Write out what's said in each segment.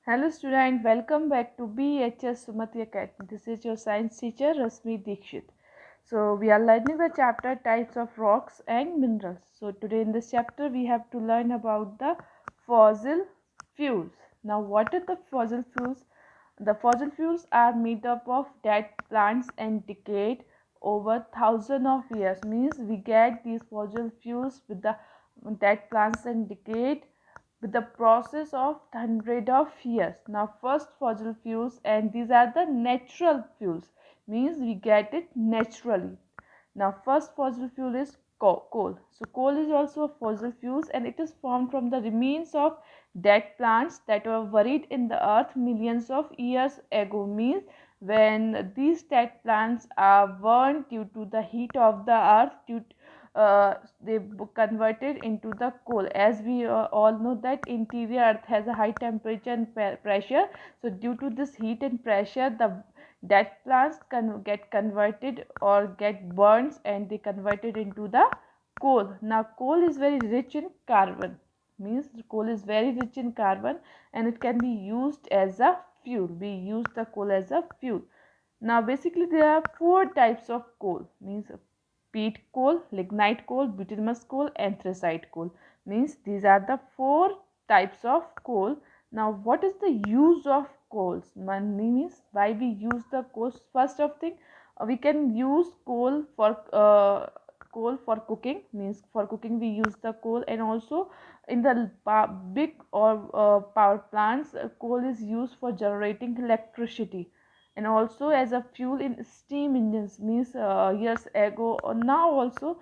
Hello student, welcome back to BHS Sumati Academy. This is your science teacher Rasmi Dikshit. So we are learning the chapter types of rocks and minerals. So today in this chapter we have to learn about the fossil fuels. Now what are the fossil fuels? The fossil fuels are made up of dead plants and decayed over thousands of years. Means we get these fossil fuels with the dead plants and decayed with the process of hundred of years. Now first fossil fuels, and these are the natural fuels, means we get it naturally. Now first fossil fuel is coal. So coal is also a fossil fuels, and it is formed from the remains of dead plants that were buried in the earth millions of years ago. Means when these dead plants are burned due to the heat of the earth, they converted into the coal. As we all know that interior earth has a high temperature and pressure. So due to this heat and pressure, the dead plants can get converted or get burns, and they converted into the coal. Now coal is very rich in carbon, means coal is very rich in carbon, and it can be used as a fuel. We use the coal as a fuel. Now basically there are four types of coal, means peat coal, lignite coal, bituminous coal, anthracite coal. Means these are the four types of coal. Now what is the use of coals? Means why we use the coals? First of thing, we can use coal for cooking. Means for cooking we use the coal, and also in the big or power plants, coal is used for generating electricity, and also as a fuel in steam engines. Means years ago or now also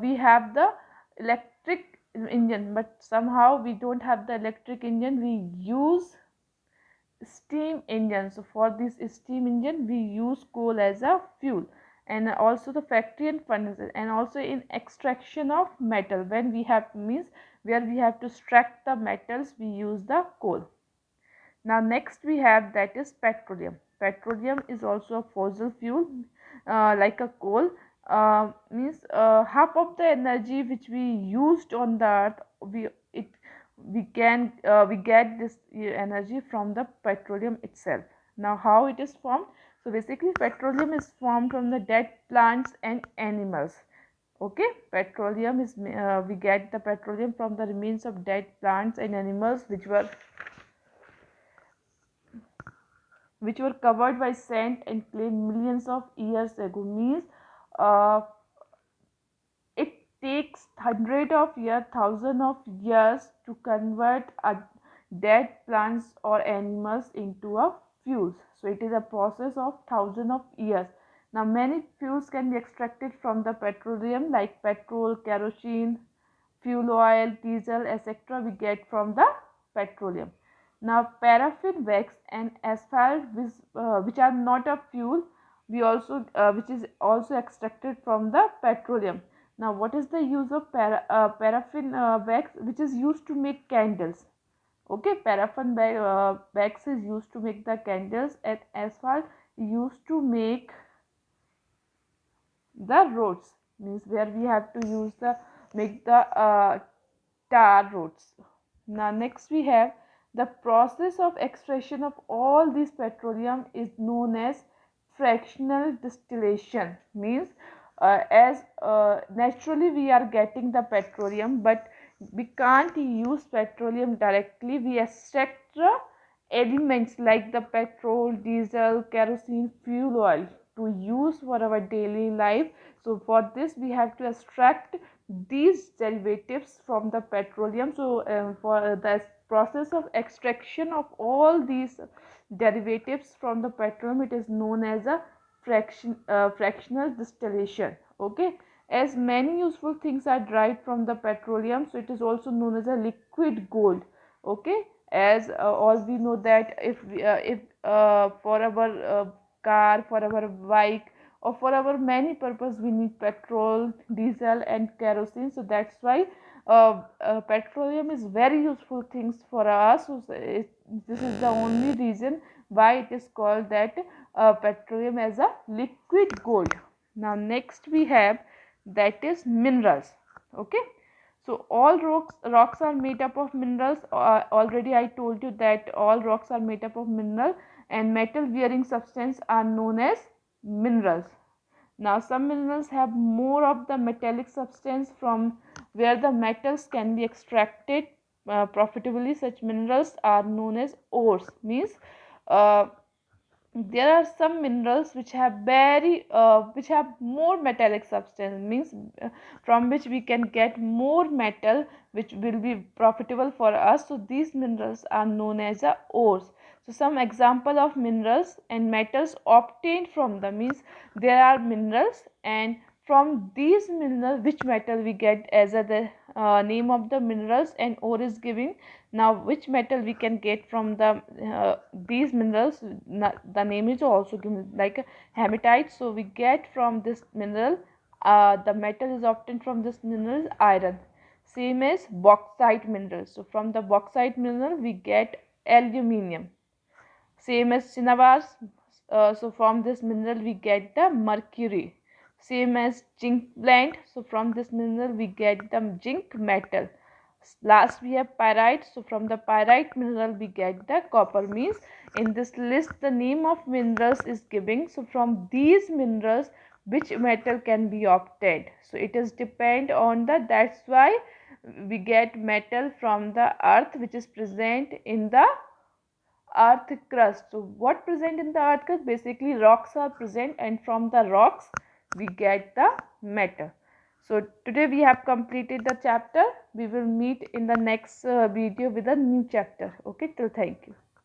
we have the electric engine, but somehow we don't have the electric engine, we use steam engine. So for this steam engine we use coal as a fuel. And also the factory and furnaces, and also in extraction of metal, when we have, means where we have to extract the metals, we use the coal. Now next we have, that is petroleum. Petroleum is also a fossil fuel, like a coal. Means half of the energy which we used on the earth, it we get this energy from the petroleum itself. Now how it is formed? So basically petroleum is formed from the dead plants and animals. Okay, petroleum is we get the petroleum from the remains of dead plants and animals which were covered by sand and clay millions of years ago. Means uh, it takes hundred of years, thousand of years to convert a dead plants or animals into a fuels. So it is a process of thousand of years. Now many fuels can be extracted from the petroleum, like petrol, kerosene, fuel oil, diesel, etc. we get from the petroleum. Now paraffin, wax and asphalt, which are not a fuel, we also which is also extracted from the petroleum. Now what is the use of paraffin wax, which is used to make candles? Okay, paraffin wax is used to make the candles, and asphalt used to make the roads, means where we have to use the make the tar roads. Now next we have, the process of extraction of all this petroleum is known as fractional distillation. Means as naturally we are getting the petroleum, but we can't use petroleum directly. We extract the elements like the petrol, diesel, kerosene, fuel oil to use for our daily life. So for this we have to extract these derivatives from the petroleum. So for the process of extraction of all these derivatives from the petroleum, it is known as a fractional distillation. Okay, as many useful things are derived from the petroleum, so it is also known as a liquid gold. Okay, as all we know that if for our car, for our bike, or for our many purpose we need petrol, diesel and kerosene. So that's why petroleum is very useful things for us. So this is the only reason why it is called that petroleum as a liquid gold. Now next we have, that is minerals. Okay, So all rocks are made up of minerals. Already I told you that all rocks are made up of mineral, and metal bearing substance are known as minerals. Now some minerals have more of the metallic substance from where the metals can be extracted profitably. Such minerals are known as ores. Means uh, there are some minerals which have more metallic substance, means from which we can get more metal, which will be profitable for us. So these minerals are known as ores. So some example of minerals and metals obtained from the, means there are minerals, and from these minerals which metal we get as the name of the minerals, and ore is giving. Now which metal we can get from the these minerals, the name is also given like hematite. So we get from this mineral, the metal is obtained from this mineral iron. Same as bauxite mineral. So from the bauxite mineral we get aluminium. Same as cinnamars. So from this mineral we get the mercury. Same as zinc blende. So from this mineral we get the zinc metal. Last we have pyrite. So from the pyrite mineral we get the copper. Means in this list the name of minerals is giving. So from these minerals which metal can be obtained. So it is depend on the, that's why we get metal from the earth which is present in the earth crust. So what present in the earth crust? Basically rocks are present, and from the rocks we get the metal. So today we have completed the chapter. We will meet in the next video with a new chapter. Okay, till thank you.